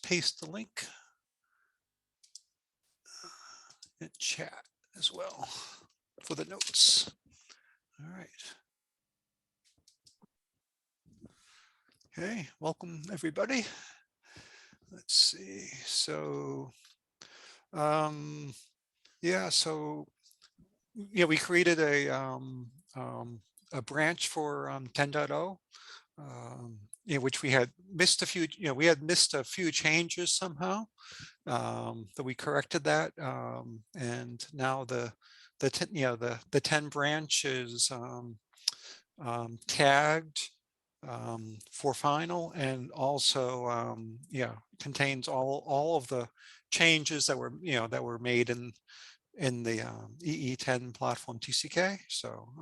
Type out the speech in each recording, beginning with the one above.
paste the link in chat as well for the notes. All right. Okay, welcome everybody. Let's see. So, yeah, we created a branch for 10.0. Which we had missed a few, we had missed a few changes somehow, that we corrected that. And now the 10 branch is tagged for final, and also contains all of the changes that were made in the EE10 platform TCK. So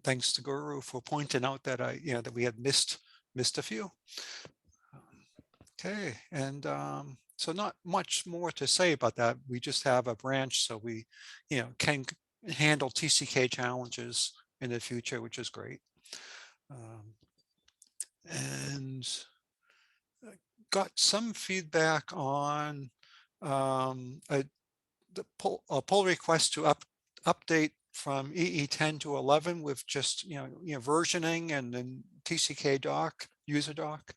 thanks to Guru for pointing out that that we had missed a few. Okay, and so not much more to say about that. We just have a branch, so we can handle TCK challenges in the future, which is great. And got some feedback on a pull request to update from EE10 to 11 with just versioning and then TCK doc, user doc.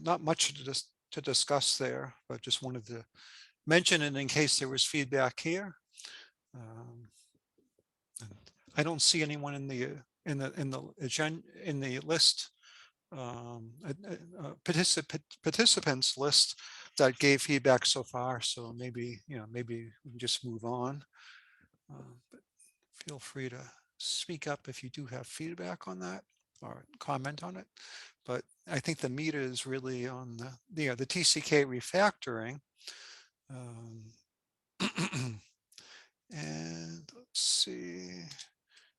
Not much to discuss there, but just wanted to mention it in case there was feedback here. I don't see anyone in the list, participants list that gave feedback so far. So maybe we can just move on. But feel free to speak up if you do have feedback on that or comment on it. But I think the meat is really on the TCK refactoring. And let's see.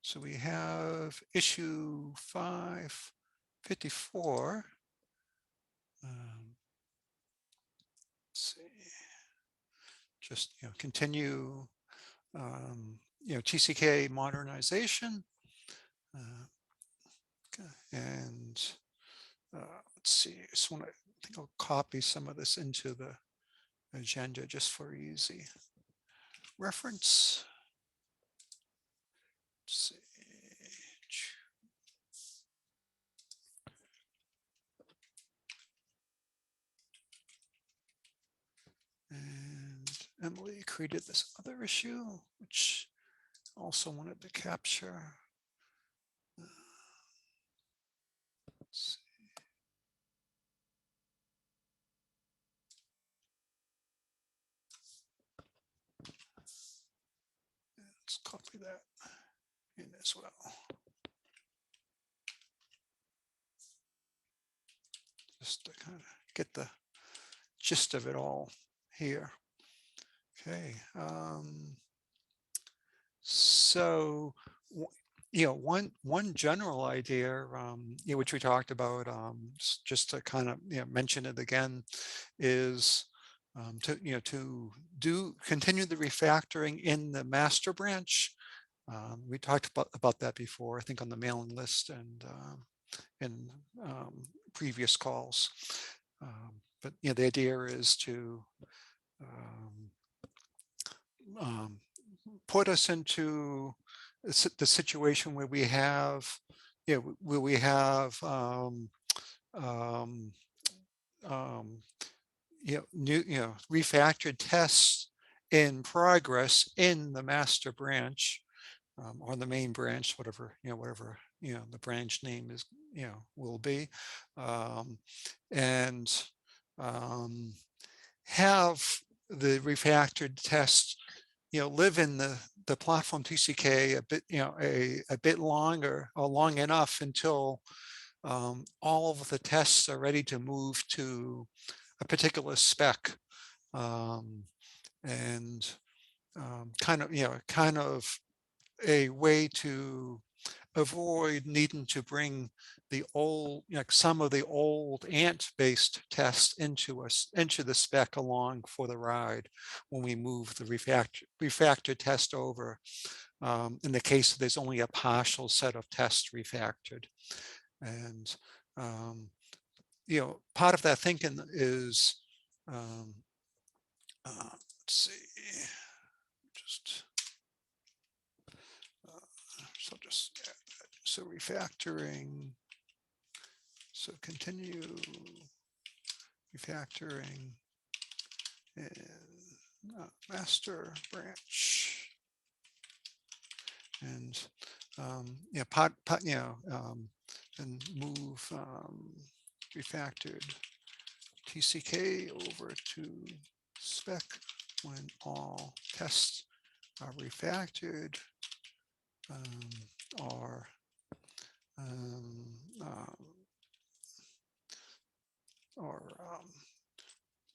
So we have issue 554. Let's see. Just continue TCK modernization. Okay. And let's see. I think I'll copy some of this into the agenda just for easy reference. Let's see. And Emily created this other issue, which also wanted to capture. Let's see. Let's copy that in as well. Just to kind of get the gist of it all here. Okay. So, one general idea, which we talked about, just to kind of mention it again, is to continue the refactoring in the master branch. We talked about that before, I think, on the mailing list and in previous calls. But the idea is to put us into the situation where we have, refactored tests in progress in the master branch, or the main branch, whatever the branch name is, will be, and have the refactored tests live in the platform TCK a bit, a bit longer, or long enough until all of the tests are ready to move to a particular spec, and kind of a way to avoid needing to bring the old, some of the old ant-based tests into the spec along for the ride when we move the refactor test over. in the case that there's only a partial set of tests refactored. And part of that thinking is, let's see, just so refactoring, so continue refactoring in master branch, and and move refactored TCK over to spec when all tests are refactored, or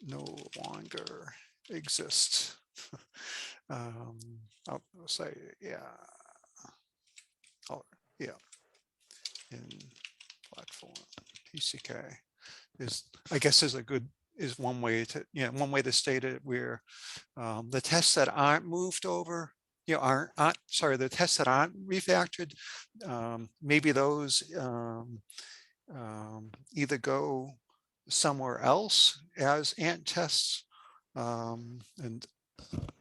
no longer exist. I'll say, in platform TCK is, I guess, is one way to state it, where the tests that aren't moved over, the tests that aren't refactored, maybe those either go somewhere else as ant tests, and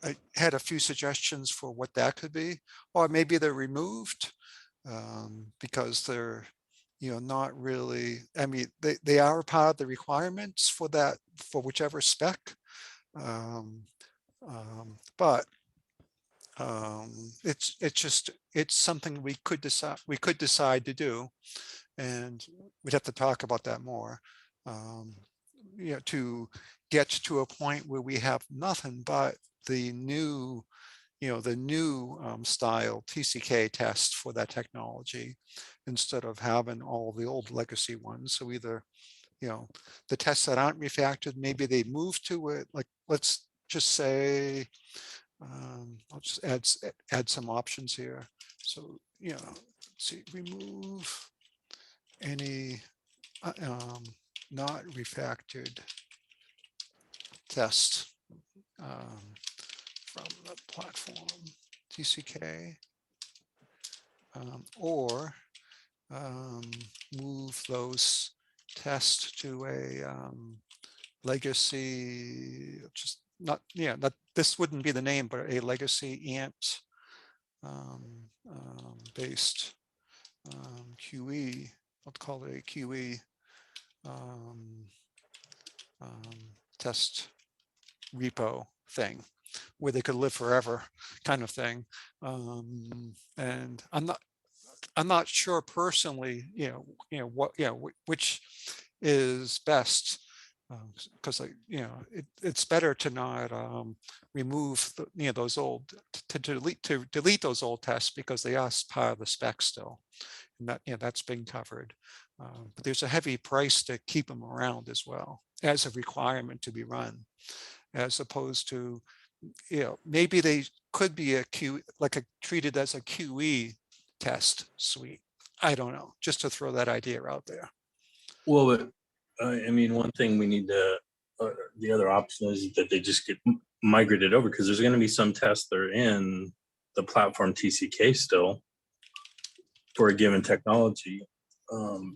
I had a few suggestions for what that could be, or maybe they're removed because they're not really, I mean, they are part of the requirements for that, for whichever spec, but it's something we could decide to do, and we'd have to talk about that more, to get to a point where we have nothing but the new style TCK test for that technology, instead of having all the old legacy ones. So either, the tests that aren't refactored, maybe they move to it. Like, let's just say, I'll just add some options here. So, let's see, remove any not refactored test from the platform TCK, or move those tests to a legacy, just not, this wouldn't be the name, but a legacy ant based QE, I'll call it a QE test repo thing, where they could live forever, kind of thing. And I'm not sure personally, which is best, because it's better to not remove those old, to delete those old tests, because they are part of the spec still, and that that's being covered. But there's a heavy price to keep them around as well, as a requirement to be run, as opposed to, maybe they could be treated as a QE test suite. I don't know, just to throw that idea out there. Well, I mean, one thing we need to, the other option is that they just get migrated over, because there's going to be some tests that are in the platform TCK still for a given technology,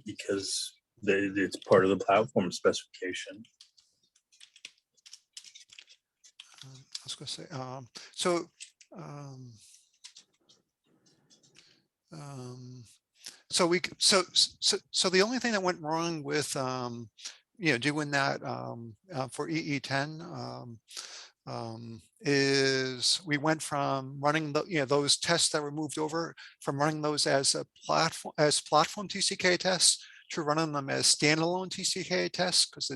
because it's part of the platform specification. I was going to say, so the only thing that went wrong with doing that for EE10 is we went from running those tests that were moved over, from running those as platform TCK tests, to running them as standalone TCK tests, because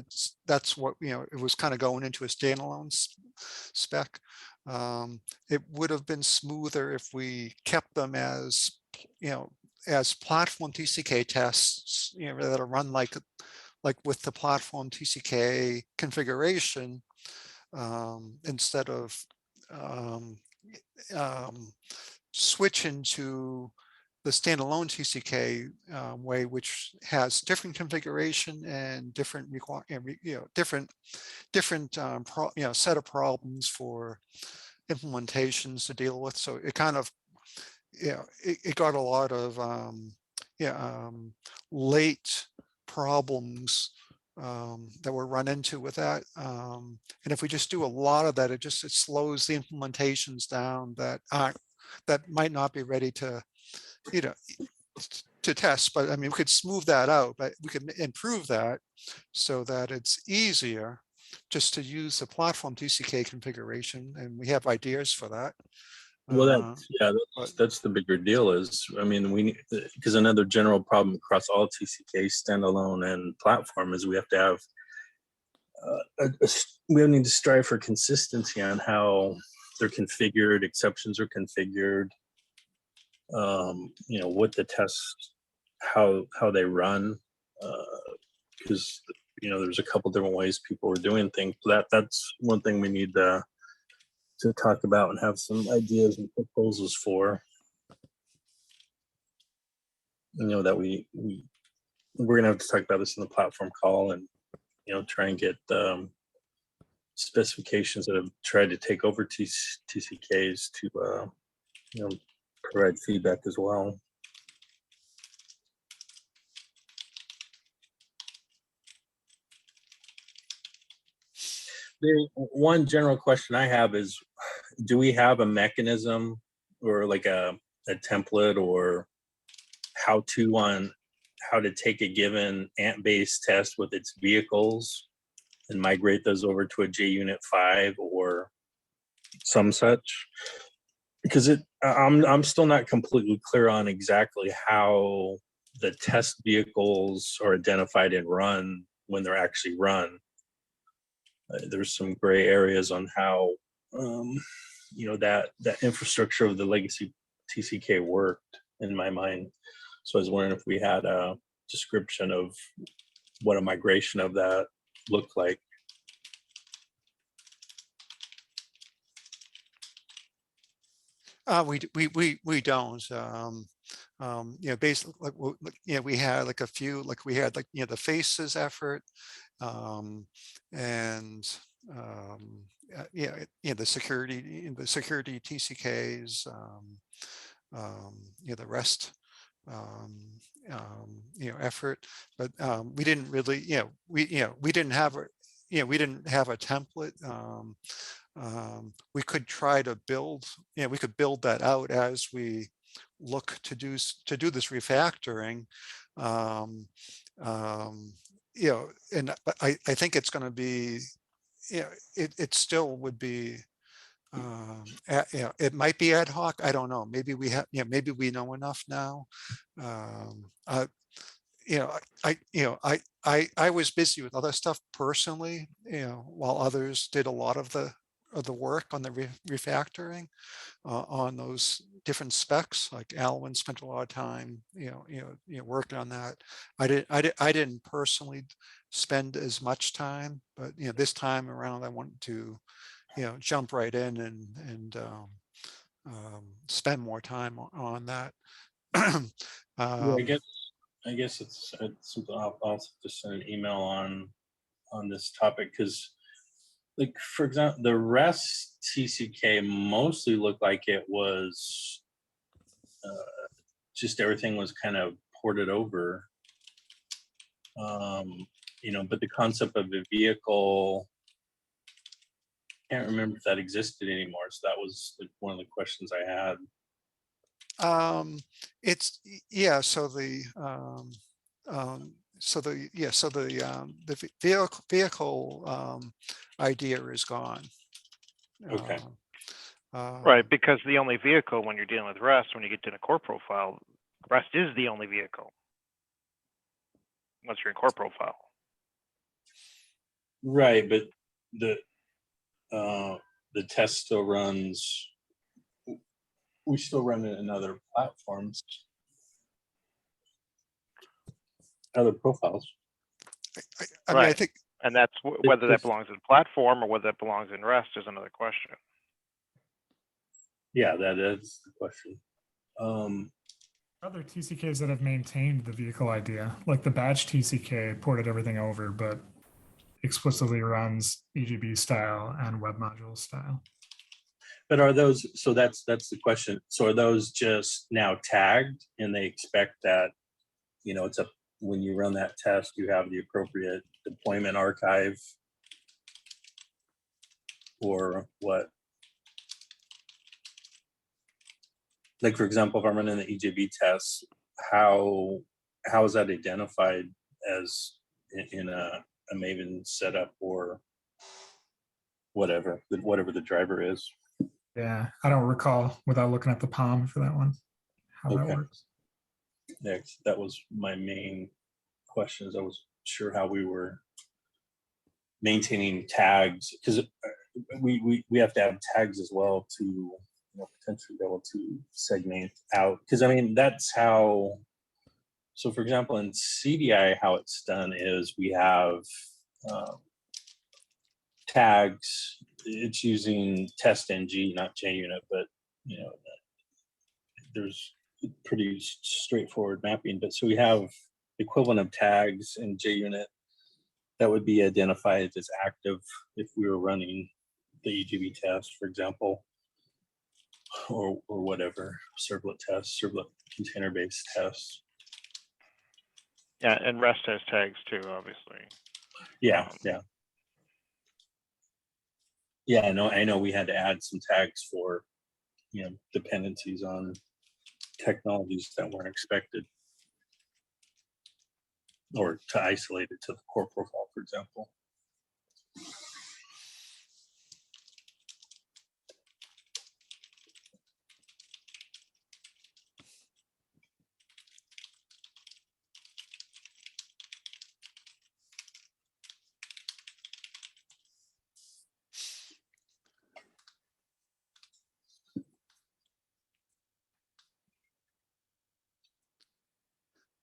that's what it was kind of going into a standalone spec. It would have been smoother if we kept them as as platform TCK tests, that are run like with the platform TCK configuration, instead of switching to the standalone TCK way, which has different configuration and different set of problems for implementations to deal with. So it kind of it got a lot of late problems that were run into with that. And if we just do a lot of that, it slows the implementations down that might not be ready to, you know, to test. But I mean, we could smooth that out, but we could improve that so that it's easier just to use the platform TCK configuration. And we have ideas for that. Well, But that's the bigger deal is, I mean, we need, because another general problem across all TCK standalone and platform is we have to have, we need to strive for consistency on how they're configured, exceptions are configured, you know, what the tests, how they run, because, you know, there's a couple different ways people are doing things. That's one thing we need to talk about and have some ideas and proposals for. You know, that we're gonna have to talk about this in the platform call, and you know, try and get specifications that have tried to take over TCKs to you know, provide feedback as well. The one general question I have is, do we have a mechanism or like a template or how to on how to take a given ant-based test with its vehicles and migrate those over to a JUnit 5 or some such? Because I'm still not completely clear on exactly how the test vehicles are identified and run when they're actually run. There's some gray areas on how you know, that infrastructure of the legacy TCK worked in my mind. So I was wondering if we had a description of what a migration of that looked like. we don't. You know, basically, you know, we had like a few, like we had like, you know, the faces effort, and yeah, you know, the security TCKs, you know, the rest, you know, effort, but we didn't really, we didn't have a, we didn't have a template. We could try to build, we could build that out as we look to do this refactoring. Um, you know, and I think it's going to be, it still would be, it might be ad hoc. I don't know. Maybe we have, maybe we know enough now. You know, I was busy with other stuff personally, while others did a lot of the work on the refactoring on those different specs. Like Alwyn spent a lot of time, working on that. I didn't personally spend as much time, but this time around I wanted to, jump right in and spend more time on that. Yeah, um, I guess it's something I'll also just send an email on this topic, because like, for example, the rest TCK mostly looked like it was just everything was kind of ported over. You know, but the concept of the vehicle, can't remember if that existed anymore. So that was like one of the questions I had. it's yeah. So the vehicle idea is gone. Okay. Right, because the only vehicle when you're dealing with REST, when you get to the core profile, REST is the only vehicle once you're in core profile. Right, but the test still runs. We still run it in other platforms, other profiles. I mean, I Right. think, And that's whether that belongs in platform or whether that belongs in REST is another question. Yeah, that is the question. Other TCKs that have maintained the vehicle idea, like the badge TCK, ported everything over, but explicitly runs EGB style and web module style. But are those, so that's the question. So are those just now tagged and they expect that, you know, it's a, when you run that test, you have the appropriate deployment archive or what? Like, for example, if I'm running the EJB tests, how is that identified as in a Maven setup or whatever the driver is? Yeah, I don't recall without looking at the POM for that one, how that Okay. works. Next, that was my main question. Is I was sure how we were maintaining tags, because we have to have tags as well to, you know, potentially be able to segment out. Because I mean, that's how. So, for example, in CDI, how it's done is we have tags. It's using test ng, not JUnit, but you know, there's pretty straightforward mapping. But so we have equivalent of tags in JUnit that would be identified as active if we were running the EGB test, for example, or whatever, servlet test, servlet container-based tests. Yeah, and REST has tags too, obviously. Yeah, yeah. Yeah, I know we had to add some tags for, you know, dependencies on technologies that weren't expected, or to isolate it to the core profile, for example.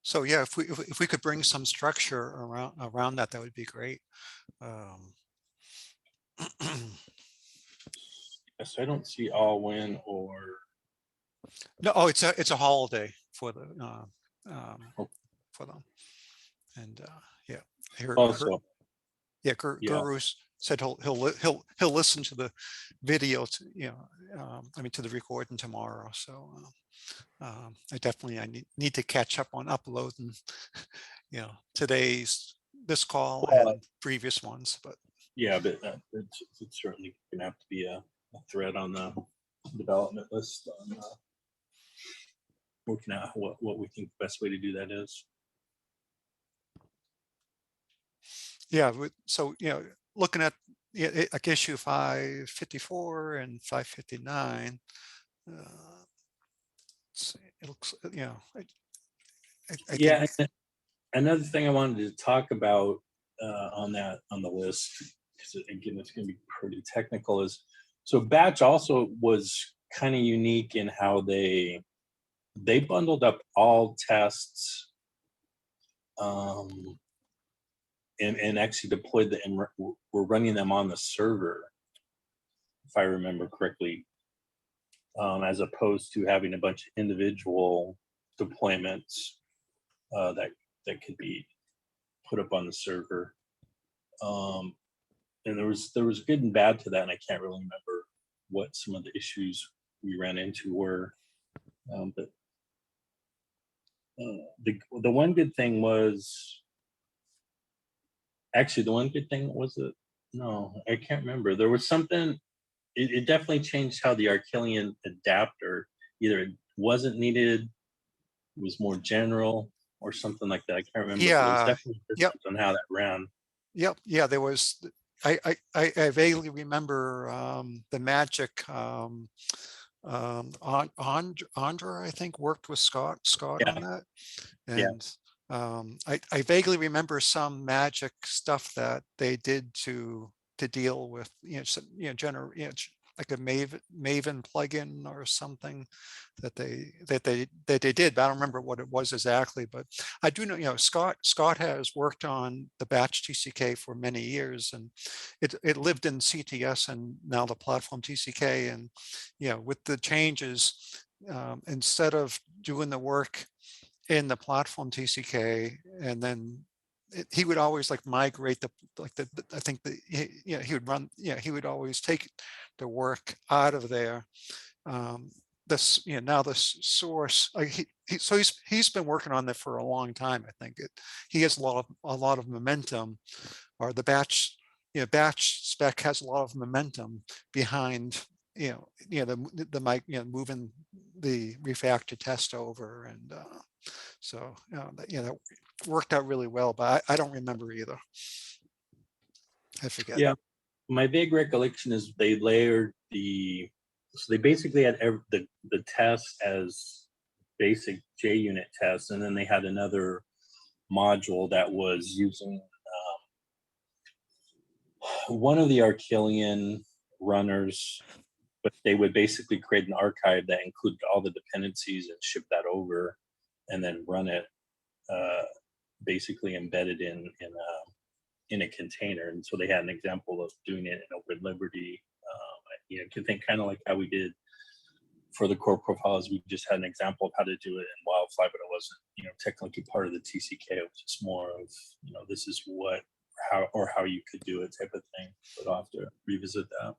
So yeah, if we could bring some structure around that, that would be great. Yes, I don't see all win or. No, oh, it's a holiday for the for them, and yeah, Also, yeah, yeah. Guru said he'll listen to the video, to, you know, I mean to the recording tomorrow. So I definitely need to catch up on uploading, you know, this call and previous ones, but. Yeah, but it's certainly going to have to be a thread on the development list on working out what we think the best way to do that is. Yeah, so, you know, looking at like issue 554 and 559, it looks, you know, I Yeah, think. another thing I wanted to talk about on the list, because again, it's going to be pretty technical, is so Batch also was kind of unique in how they bundled up all tests and actually deployed them, and we're running them on the server, if I remember correctly, as opposed to having a bunch of individual deployments that could be put up on the server. And there was good and bad to that, and I can't really remember what some of the issues we ran into were. But the one good thing was, actually the one good thing was it? No, I can't remember. There was something. It definitely changed how the Archillian adapter, either it wasn't needed, it was more general, or something like that. I can't remember. Yeah. But it was definitely different on how that ran. Yep. Yeah, there was. I vaguely remember the magic. Andra, I think, worked with Scott Yeah. on that, Yeah. and I vaguely remember some magic stuff that they did to deal with, you know, some, you know, like a Maven plugin or something that they did, but I don't remember what it was exactly. But I do know, you know, Scott has worked on the batch TCK for many years, and it lived in CTS and now the platform TCK. And you know, with the changes, instead of doing the work in the platform TCK and then he would always like migrate I think he would run, he would always take the work out of there. This, now this source, so he's been working on that for a long time. I think he has a lot of momentum, or the batch spec has a lot of momentum behind the mic, moving the refactor test over, and so that worked out really well, but I don't remember either. I forget. Yeah, my vague recollection is they layered so they basically had the test as basic JUnit tests, and then they had another module that was using one of the Archelian runners, but they would basically create an archive that included all the dependencies and ship that over, and then run it basically embedded in a container. And so they had an example of doing it in Open Liberty. You can think kind of like how we did for the core profiles. We just had an example of how to do it in Wildfly, but it wasn't, technically part of the TCK. It was just more of, this is how you could do it type of thing. But I'll have to revisit that.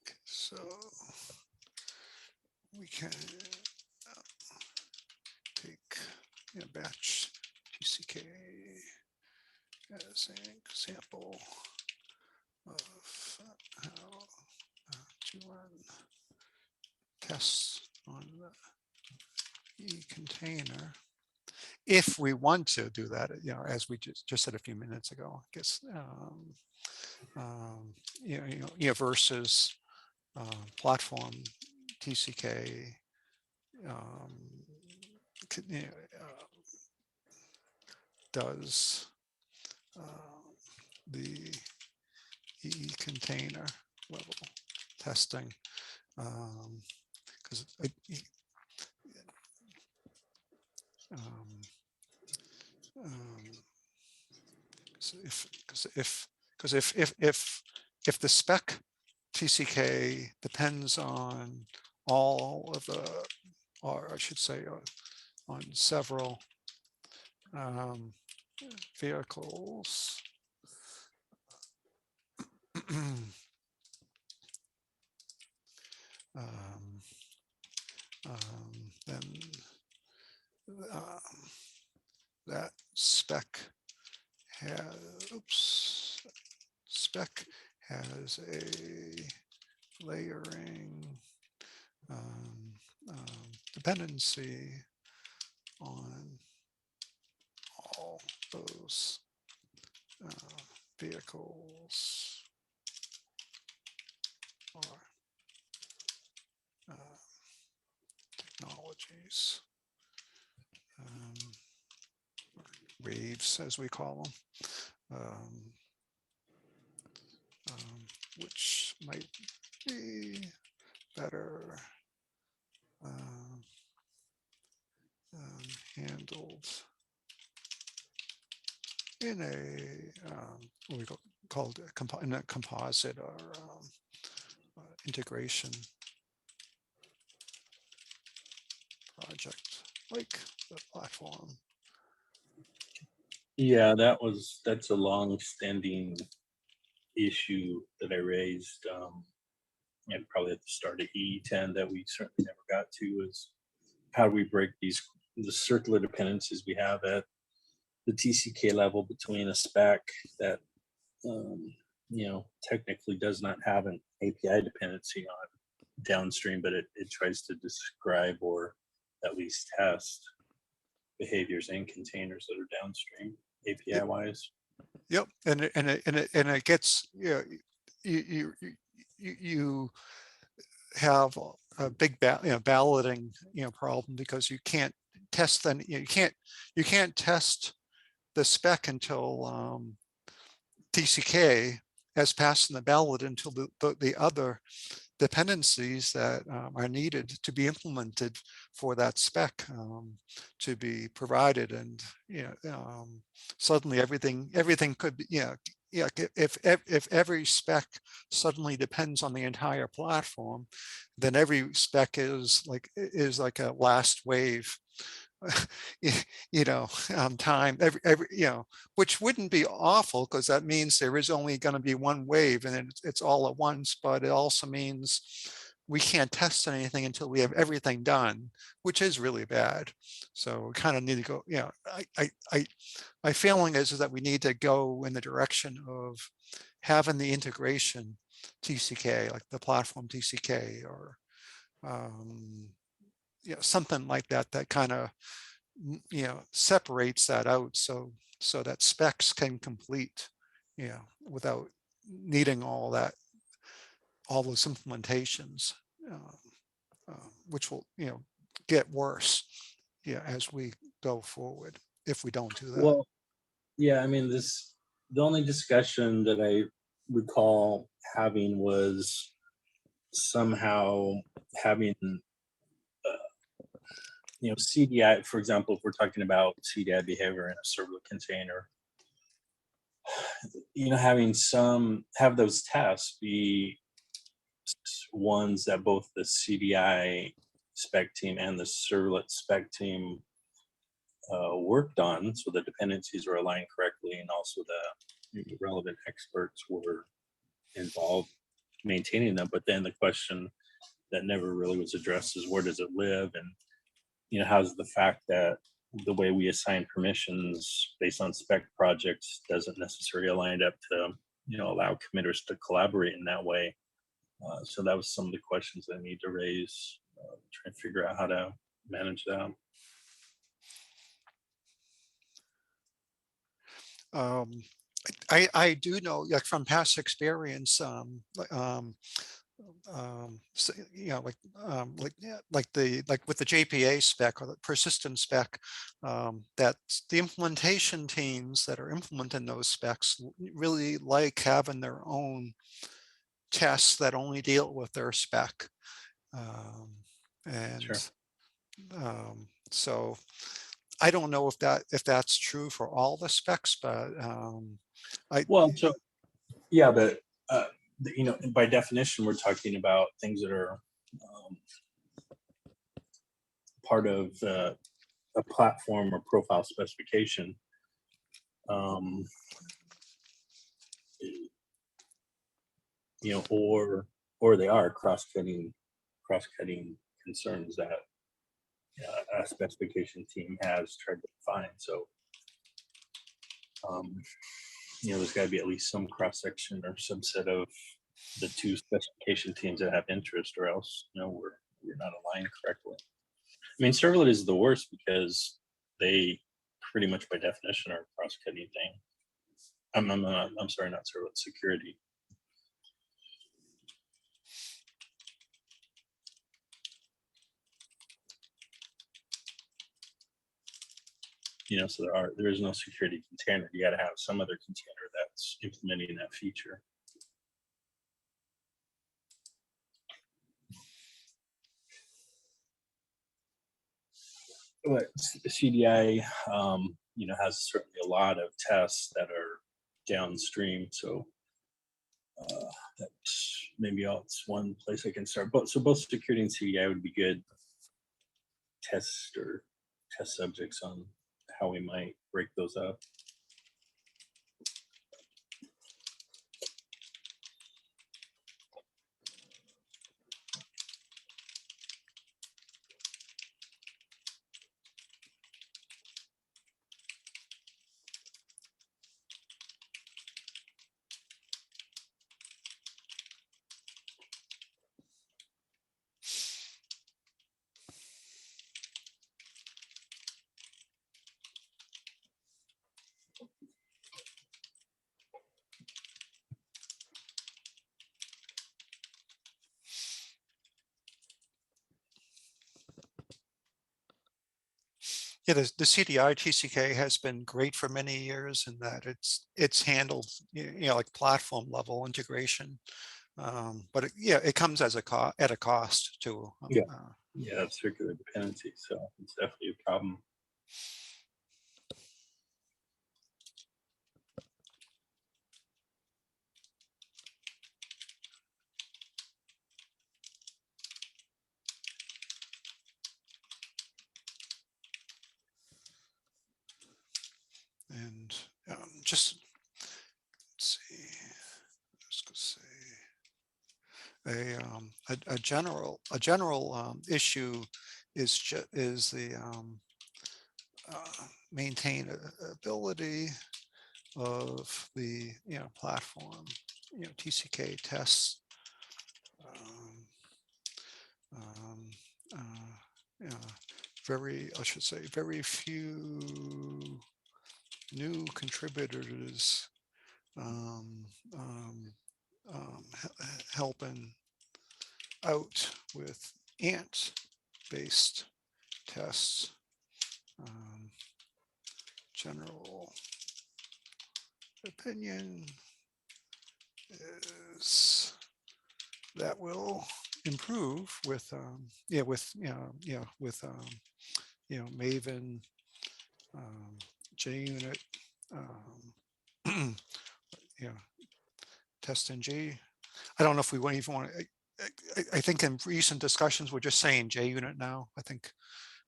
Okay, so we can take batch TCK as an example of how to run tests on the E container. If we want to do that, as we just said a few minutes ago, I guess, versus platform TCK, does the EE container level testing, because if the spec TCK depends on all of the, or I should say, on several vehicles, then that spec has a layering dependency on all those vehicles or technologies, waves as we call them, which might be better handled in a what we called in a composite or integration project like the platform. Yeah, that's a long-standing issue that I raised, and probably at the start of E10 that we certainly never got to, is how do we break the circular dependencies we have at the TCK level between a spec that technically does not have an API dependency on downstream, but it tries to describe or at least test behaviors in containers that are downstream API wise. Yep, and it gets, you have a big balloting problem, because you can't test you can't test the spec until TCK has passed in the ballot, until the other dependencies that are needed to be implemented for that spec to be provided. And suddenly everything could be, yeah, if every spec suddenly depends on the entire platform, then every spec is like a last wave, time every, which wouldn't be awful because that means there is only going to be one wave and it's all at once, but it also means we can't test anything until we have everything done, which is really bad. So we kind of need to go, my feeling is that we need to go in the direction of having the integration TCK, like the platform TCK, or something like that, that kind of separates that out, so that specs can complete, without needing all those implementations, which will get worse as we go forward if we don't do that. Well, yeah, I mean, the only discussion that I recall having was somehow having CDI, for example, if we're talking about CDI behavior in a serverless container, have those tests be ones that both the CDI spec team and the servlet spec team worked on, so the dependencies were aligned correctly, and also the relevant experts were involved maintaining them. But then the question that never really was addressed is, where does it live? And how's the fact that the way we assign permissions based on spec projects doesn't necessarily align up to allow committers to collaborate in that way. So that was some of the questions I need to raise, try and figure out how to manage that. I do know, like from past experience, so, like with the JPA spec or the persistent spec, that the implementation teams that are implementing those specs really like having their own tests that only deal with their spec, and Sure. so I don't know if that's true for all the specs, but but by definition, we're talking about things that are part of a platform or profile specification. Or they are cross-cutting concerns that a specification team has tried to define. So there's got to be at least some cross-section or subset of the two specification teams that have interest, or else we're not aligned correctly. I mean, servlet is the worst because they pretty much by definition are a cross-cutting thing. I'm sorry, not servlet, security. So there is no security container. You got to have some other container that's implementing that feature. But CDI, has certainly a lot of tests that are downstream. So that's it's one place I can start. So both security and CDI would be good test subjects on how we might break those up. Yeah, the CDI TCK has been great for many years in that it's handled like platform level integration, but it comes as at a cost too. That's circular dependency, so it's definitely a problem. just let's see. Just gonna say a general issue is the maintainability of the platform TCK tests. I should say very few new contributors helping out with ant-based tests. General opinion is that will improve with Maven, JUnit, TestNG. I don't know if we even want to. I think in recent discussions we're just saying JUnit now. I think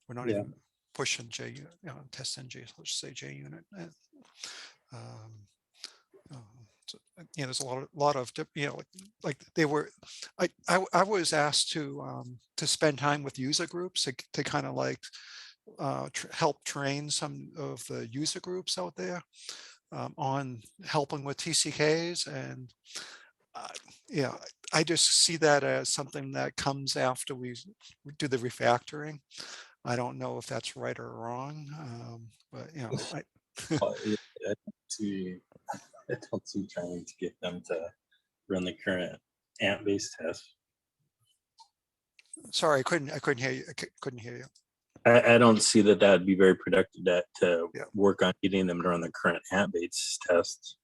we're not even pushing JUnit, TestNG. So let's say JUnit. So, there's a lot of like they were. I was asked to spend time with user groups to kind of like help train some of the user groups out there on helping with TCKs, and I just see that as something that comes after we do the refactoring. I don't know if that's right or wrong, but I don't see trying to get them to run the current ant-based test. Sorry, I couldn't hear you. Couldn't hear you. I don't see that would be very productive to Yeah. work on getting them to run the current ant-based tests.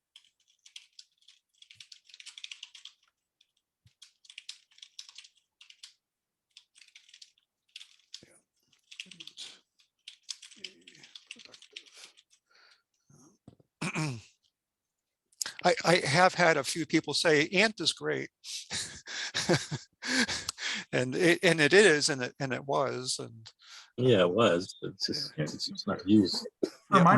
I have had a few people say Ant is great, and it is, and it was, and Yeah, it was. It's just not used. For Yeah. my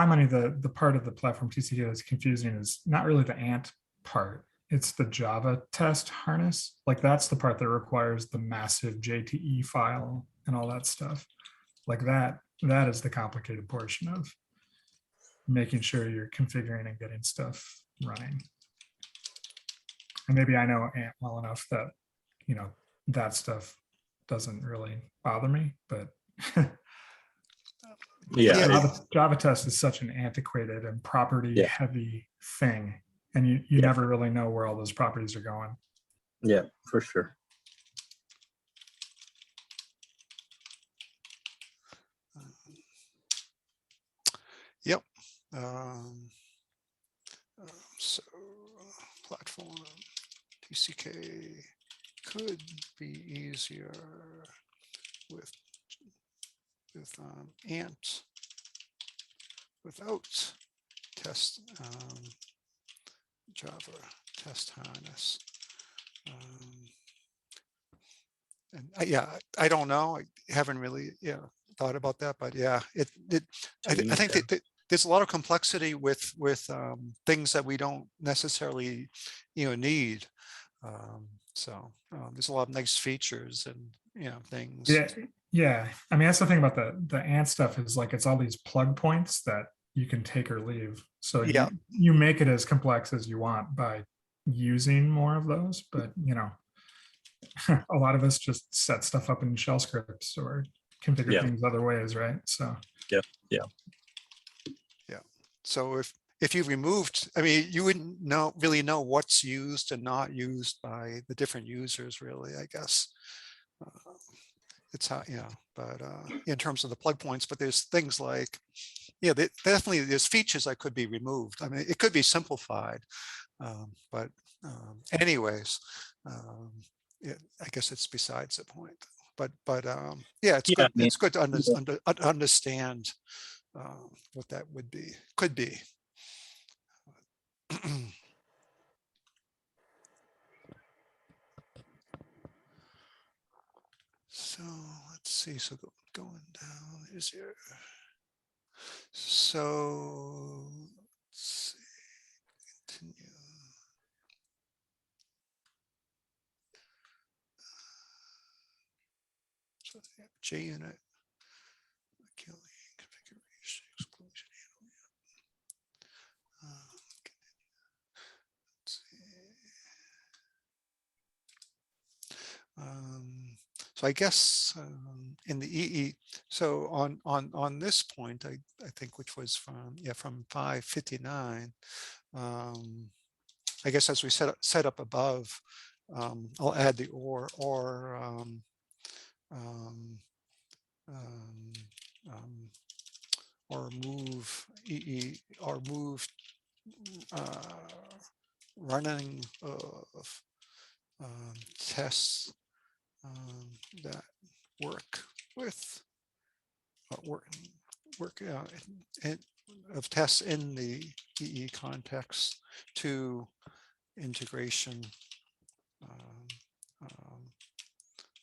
money, the part of the platform TCK that's confusing is not really the ant part. It's the Java test harness. Like that's the part that requires the massive JTE file and all that stuff. Like that is the complicated portion of making sure you're configuring and getting stuff running. And maybe I know Ant well enough that, that stuff doesn't really bother me, but Yeah. Java test is such an antiquated and property heavy thing. And you never really know where all those properties are going. Yeah, for sure. Yep. So platform TCK could be easier with Ant without test Java test harness. And I don't know. I haven't really thought about that, but I think that there's a lot of complexity with things that we don't necessarily need. So there's a lot of nice features and things. Yeah. I mean, that's the thing about the Ant stuff is like it's all these plug points that you can take or leave. So you make it as complex as you want by using more of those, but a lot of us just set stuff up in shell scripts or configure things other ways, right? So yeah. So if you removed, I mean, you wouldn't really know what's used and not used by the different users, really, I guess. It's how, but in terms of the plug points, but there's things like, definitely there's features that could be removed. I mean, it could be simplified, but anyways, I guess it's besides the point. But it's good. It's good to understand what that could be. So let's see. So going down is here. So So let's see, continue. So they have JUnit, configuration, exclusion handling. Let's see. So I guess in the EE, so on this point, I think, which was from 559. I guess as we set up above, I'll add the or move EE or move running of tests that work with work of tests in the EE context to integration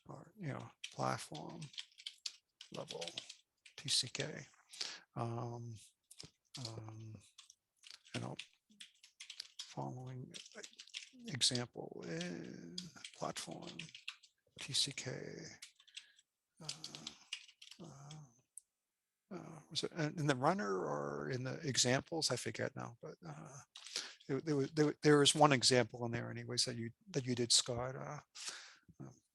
or platform level TCK. Following example is platform TCK. Was it in the runner or in the examples? I forget now, but there was one example in there anyways that you did, Scott.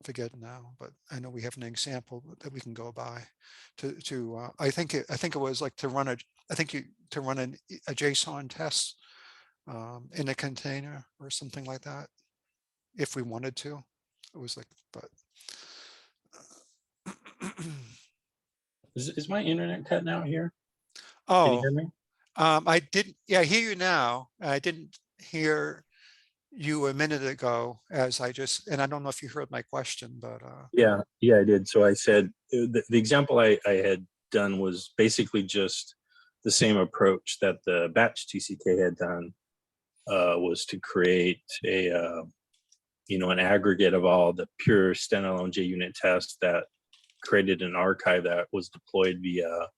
Forget now, but I know we have an example that we can go by to I think it was like to run to run a JSON test in a container or something like that, if we wanted to. It was like, but Is my internet cutting out here? Can you oh, hear me? I didn't. Yeah, I hear you now. I didn't hear you a minute ago, as I just, and I don't know if you heard my question, but Yeah, I did. So I said the example I had done was basically just the same approach that the batch TCK had done, was to create a an aggregate of all the pure standalone JUnit tests that created an archive that was deployed via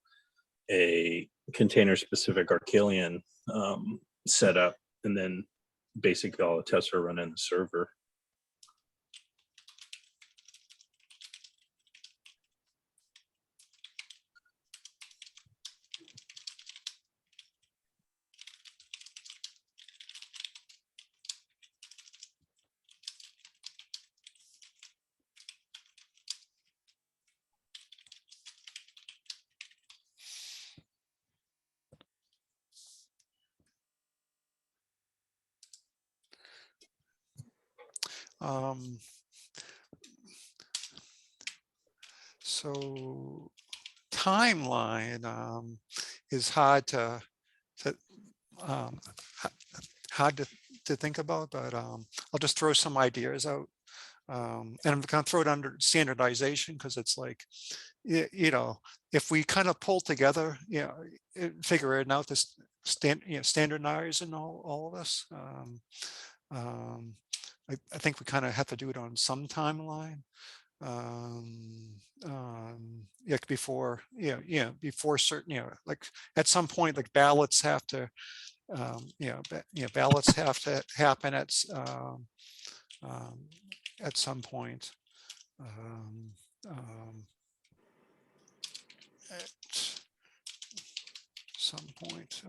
a container specific Archelion setup, and then basically all the tests are run in the server. so timeline is hard to um, hard to think about, but I'll just throw some ideas out. And I'm going to throw it under standardization because it's like, if we kind of pull together, figure it out, this standardize and all of this. I think we kind of have to do it on some timeline. Before, before certain, like at some point, like ballots have to, ballots have to happen at some point. At some point.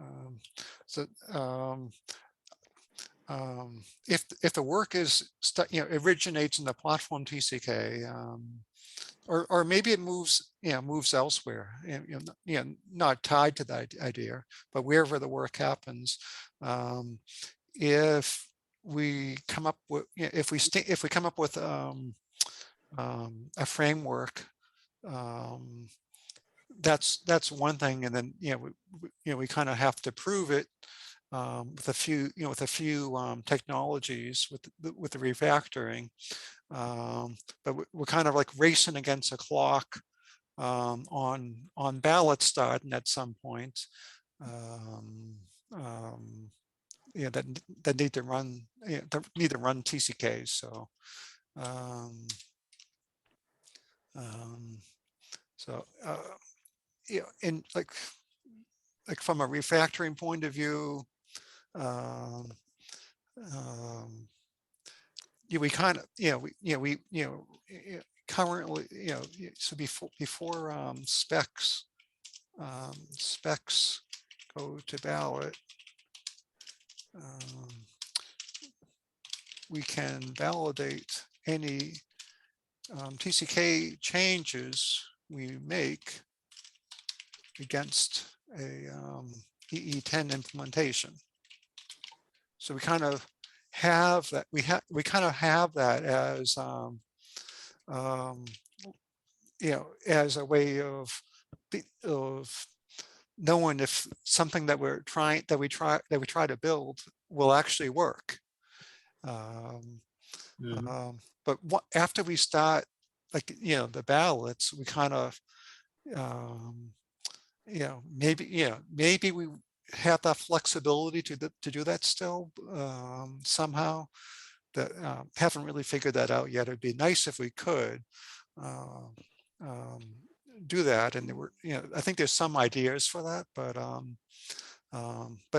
If the work is originates in the platform TCK, or maybe it moves moves elsewhere, not tied to that idea, but wherever the work happens, if we come up with if we come up with a framework, that's one thing, and then we kind of have to prove it with a few technologies with the refactoring, but we're kind of like racing against a clock on ballot starting at some point, that need to run TCKs. So and like like from a refactoring point of view, um, um, yeah, we kind of, currently, so before specs go to ballot, we can validate any TCK changes we make against a EE10 implementation. So we kind of have that. We kind of have that as as a way of knowing if something that we try to build will actually work. But after we start, like, the ballots, we kind of, maybe we have that flexibility to do that still, somehow. That haven't really figured that out yet. It'd be nice if we could do that. And there were, I think there's some ideas for that, but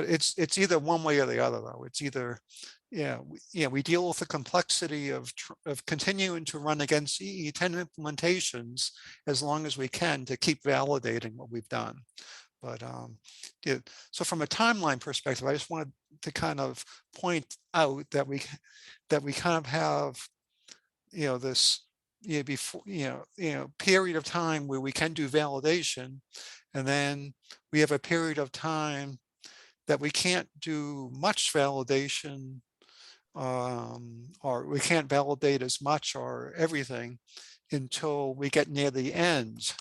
it's either one way or the other, though. It's either, we deal with the complexity of continuing to run against EE10 implementations as long as we can to keep validating what we've done. But so from a timeline perspective, I just wanted to kind of point out that we kind of have, this before, period of time where we can do validation, and then we have a period of time that we can't do much validation, or we can't validate as much or everything until we get near the end.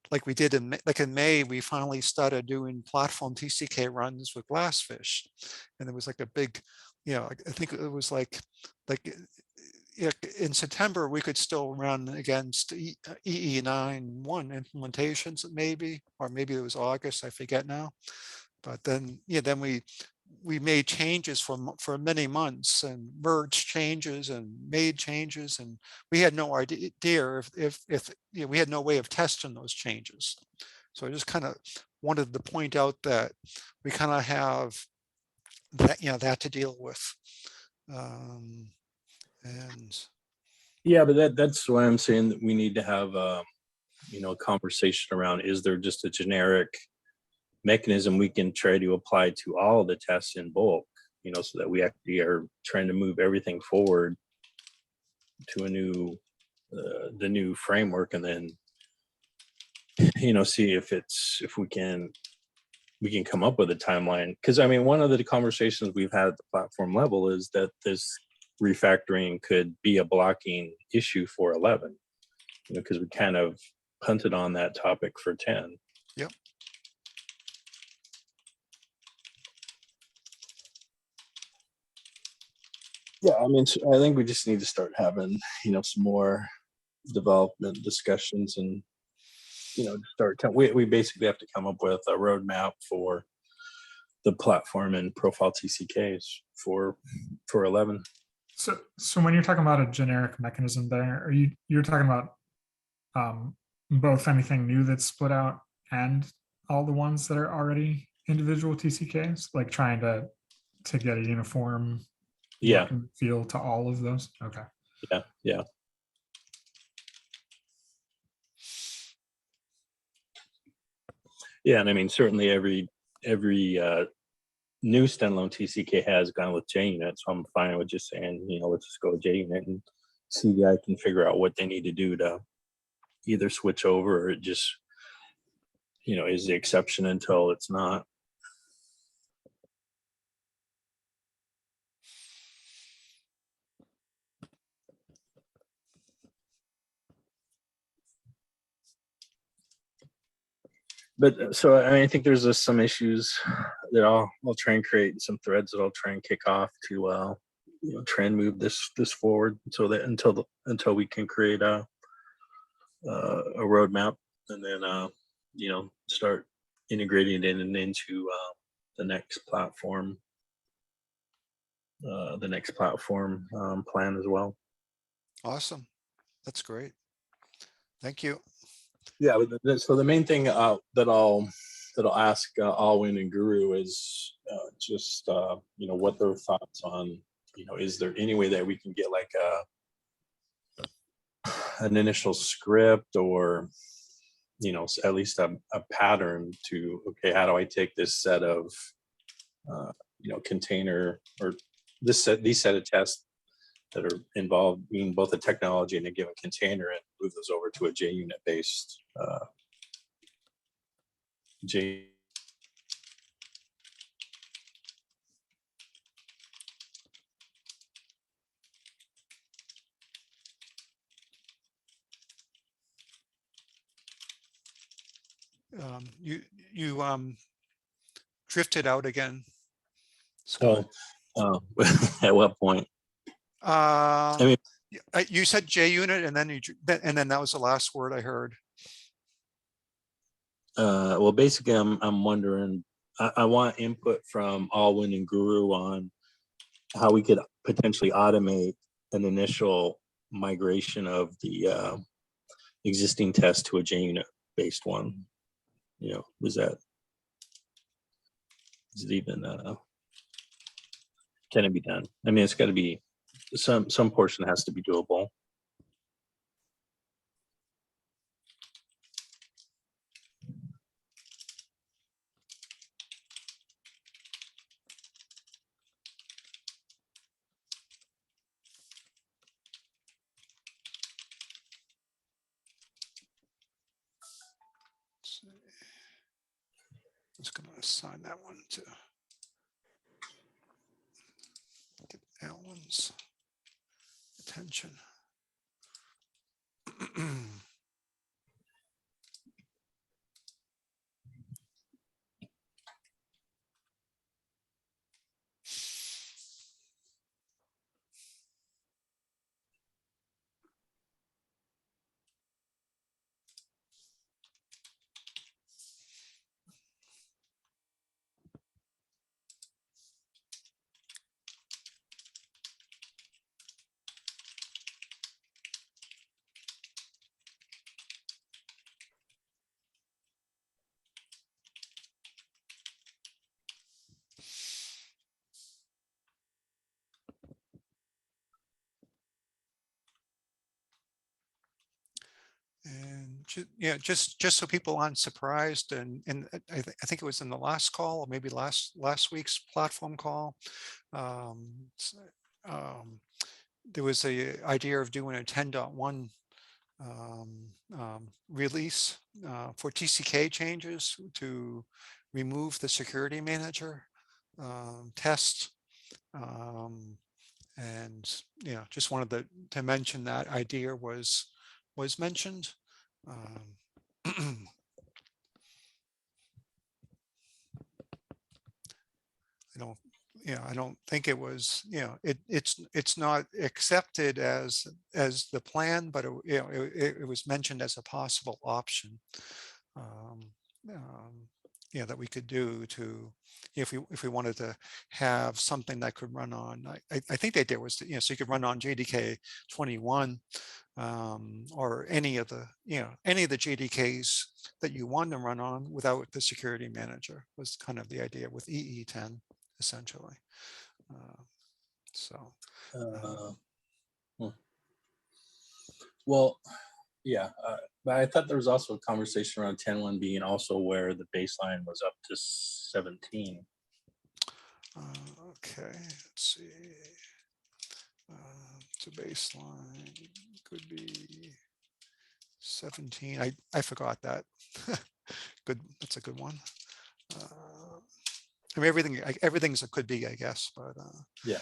Like we did in May, we finally started doing platform TCK runs with Glassfish, and there was like a big, I think it was like in September we could still run against EE9.1 implementations, maybe, or maybe it was August, I forget now. But then, then we made changes for many months, and merged changes and made changes, and we had no idea if we had no way of testing those changes. So I just kind of wanted to point out that we kind of have that, that to deal with. And yeah, but that's why I'm saying that we need to have a conversation around, is there just a generic mechanism we can try to apply to all the tests in bulk, so that we actually are trying to move everything forward to a new the new framework, and then see if we can come up with a timeline. Because I mean, one of the conversations we've had at the platform level is that this refactoring could be a blocking issue for 11, because we kind of punted on that topic for 10. Yep. Yeah, I mean, I think we just need to start having, some more development discussions, and, we basically have to come up with a roadmap for the platform and profile TCKs for 11. So when you're talking about a generic mechanism there, you're talking about both anything new that's split out and all the ones that are already individual TCKs, like trying to get a uniform feel to all of those? Okay. Yeah. Yeah, and I mean, certainly every new standalone TCK has gone with JUnit, so I'm fine with just saying, let's just go with JUnit, and CDI can figure out what they need to do to either switch over, or just, is the exception until it's not. But so I think there's some issues that I'll try and create some threads that I'll try and kick off to try and move this forward, so that until we can create a roadmap, and then start integrating it into the next platform plan as well. awesome, that's great. Thank you. Yeah, so the main thing that I'll that I'll ask Alwyn and Guru is just what their thoughts on, is there any way that we can get like an initial script, or at least a pattern to, okay, how do I take this set of container, or these set of tests that are involved in both a technology and a given container, and move those over to a JUnit based You drifted out again, Oh, at what point? I mean, you said JUnit, and then that was the last word I heard. Well, basically, I'm wondering. I want input from Alwyn and Guru on how we could potentially automate an initial migration of the existing test to a JUnit based one. Is it even can it be done? I mean, it's got to be some portion has to be doable. I'm just going to assign that one to get Alan's attention. And just so people aren't surprised, and I think it was in the last call, or maybe last week's platform call, there was a idea of doing a 10.1 release for TCK changes to remove the security manager test. And just wanted to mention that idea was mentioned. I don't think it was, it's not accepted as the plan, but it was mentioned as a possible option. That we could do to, if we wanted to have something that could run on, I think the idea was to, so you could run on JDK 21 or any of the JDKs that you want to run on without the security manager, was kind of the idea with EE10 essentially. Well, yeah, but I thought there was also a conversation around 10.1 being also where the baseline was up to 17. Okay, let's see. So baseline could be 17. I forgot that. Good, that's a good one. I mean, everything's a could be, I guess, but yeah.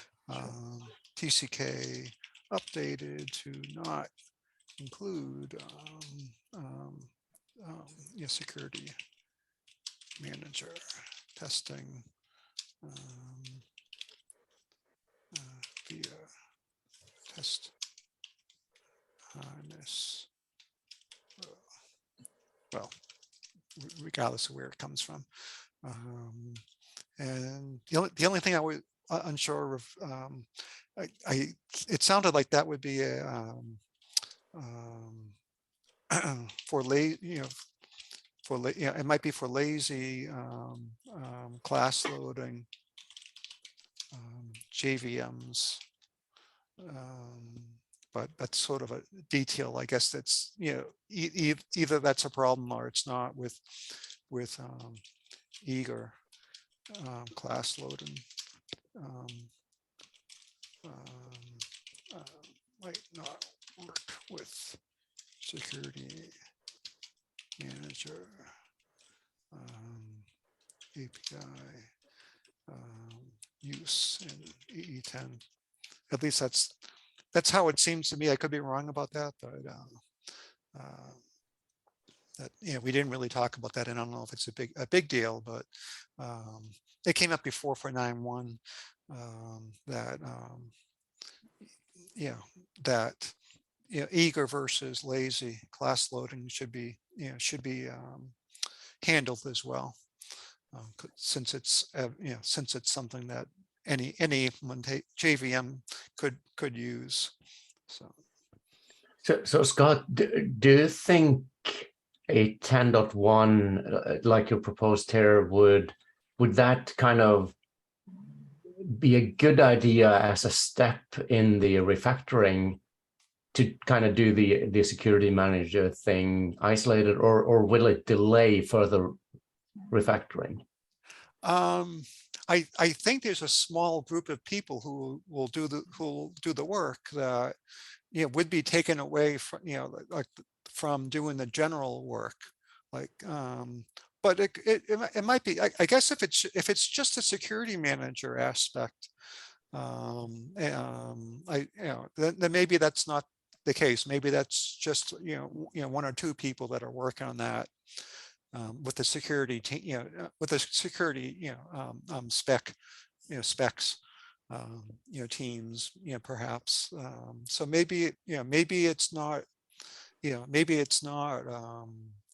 TCK updated to not include security manager testing via test harness. Well, regardless of where it comes from. And the only thing I was unsure of, it sounded like that would be a for yeah, it might be for lazy class loading JVMs. But that's sort of a detail, I guess. That's, you know, either that's a problem or it's not with eager class loading. Might not work with security manager API use in EE10. At least that's how it seems to me. I could be wrong about that, but that, yeah, we didn't really talk about that, and I don't know if it's a big deal, but it came up before for 9.1 that yeah, that, you know, eager versus lazy class loading should be, you know, handled as well, since it's you know, since it's something that any JVM could use. So Scott, do you think a 10.1 like you proposed here would that kind of be a good idea as a step in the refactoring to kind of do the security manager thing isolated, or will it delay further refactoring? I think there's a small group of people who will do the work that, you know, would be taken away from, you know, like from doing the general work, like but it might be, I guess if it's just a security manager aspect, you know, then maybe that's not the case. Maybe that's just, you know, one or two people that are working on that with the security team, you know, with the security, you know, specs, you know, teams, you know, perhaps. So maybe, you know, maybe it's not, you know, maybe it's not,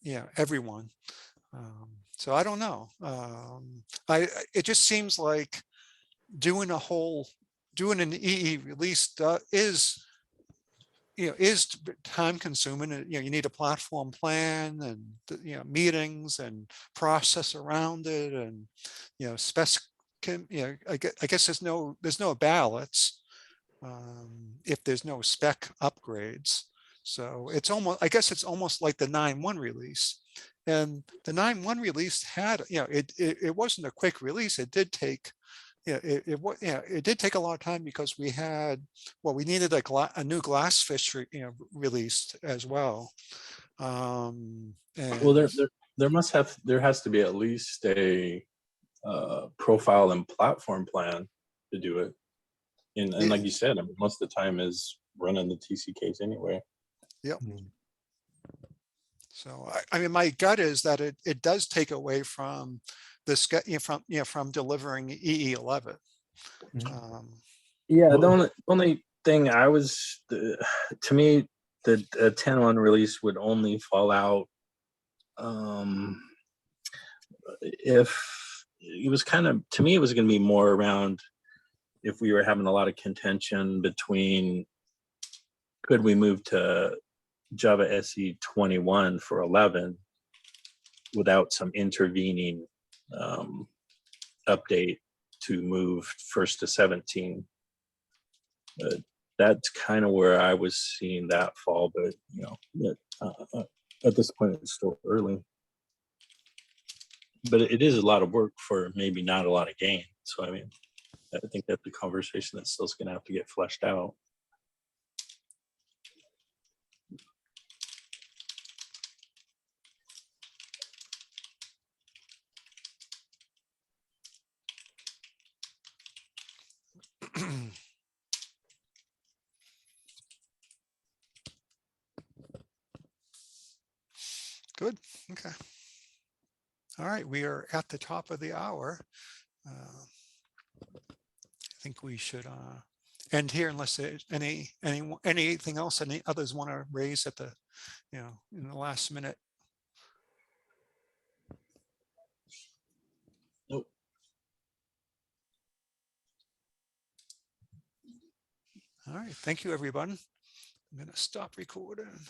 you know, everyone. So I don't know. It just seems like doing an EE release is, you know, is time consuming. You know, you need a platform plan and, you know, meetings and process around it, and, you know, you know, I guess there's no ballots if there's no spec upgrades. So it's almost, I guess it's almost like the 9.1 release. And the 9.1 release had, you know, it wasn't a quick release. It did take, yeah, it did take a lot of time because we needed a new glassfish, you know, released as well. And Well, there has to be at least a profile and platform plan to do it. And like you said, I mean, most of the time is running the TCKs anyway. Yep. So I mean, my gut is that it does take away from the, you know, from delivering EE11. Yeah, the only thing to me, the 10.1 release would only fall out if it was kind of, to me, it was going to be more around if we were having a lot of contention between, could we move to Java SE 21 for 11 without some intervening update to move first to 17. That's kind of where I was seeing that fall, but you know, at this point it's still early. But it is a lot of work for maybe not a lot of gain. So I mean, I think that's the conversation that still's going to have to get fleshed out. Good. Okay. All right. We are at the top of the hour. I think we should end here unless there's anything else any others want to raise at the, you know, in the last minute. Nope. All right. Thank you, everyone. I'm going to stop recording.